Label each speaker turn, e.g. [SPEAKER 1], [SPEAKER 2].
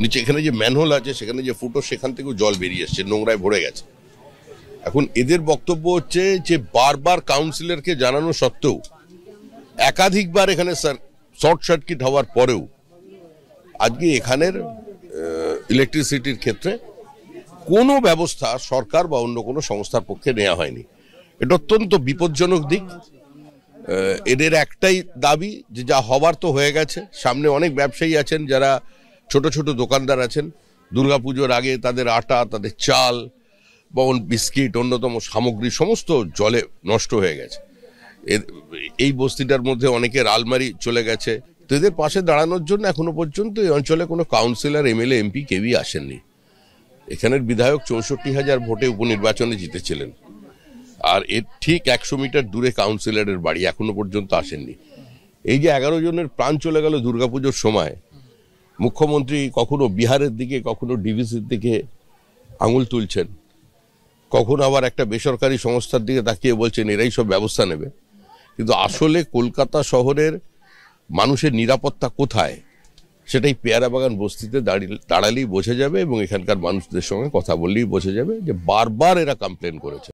[SPEAKER 1] নিচে এখানে যে ম্যানহোল আছে সেখানে যে ফুটো সেখান থেকেও জল বেরিয়ে এসছে, নোংরায় ভরে গেছে। এখন এদের বক্তব্য হচ্ছে যে বারবার কাউন্সিলরকে জানানো সত্ত্বেও, একাধিকবার এখানে শর্ট সার্কিট হওয়ার পরেও আজকে এখানের ইলেকট্রিসিটির ক্ষেত্রে কোনো ব্যবস্থা সরকার বা অন্য কোনো সংস্থার পক্ষে নেওয়া হয়নি। এটা অত্যন্ত বিপজ্জনক দিক। এদের একটাই দাবি যে যা হবার তো হয়ে গেছে। সামনে অনেক ব্যবসায়ী আছেন যারা ছোট ছোট দোকানদার আছেন, দুর্গাপুজোর আগে তাদের আটা, তাদের চাল বা বিস্কিট, অন্যতম সামগ্রী সমস্ত জলে নষ্ট হয়ে গেছে। এই বস্তিটার মধ্যে অনেকের আলমারি চলে গেছে। তো এদের পাশে দাঁড়ানোর জন্য এখনো পর্যন্ত এই অঞ্চলে কোনো কাউন্সিলর, এমএলএ, এমপি কেউই আসেননি। এখানের বিধায়ক 64,000 ভোটে উপনির্বাচনে জিতেছিলেন, আর এর ঠিক 100 মিটার দূরে কাউন্সিলরের বাড়ি, এখনো পর্যন্ত আসেননি। এই যে 11 জনের প্রাণ চলে গেল দুর্গাপুজোর সময়, মুখ্যমন্ত্রী কখনো বিহারের দিকে, কখনো ডিভিসির দিকে আঙুল তুলছেন, কখনো আবার একটা বেসরকারি সংস্থার দিকে তাকিয়ে বলছেন এরাই সব ব্যবস্থা নেবে। কিন্তু আসলে কলকাতা শহরের মানুষের নিরাপত্তা কোথায় সেটাই পেয়ারা বাগান বস্তিতে দাঁড়ালেই বোঝা যাবে, এবং এখানকার মানুষদের সঙ্গে কথা বললেই বোঝা যাবে যে বারবার এরা কমপ্লেন করেছে।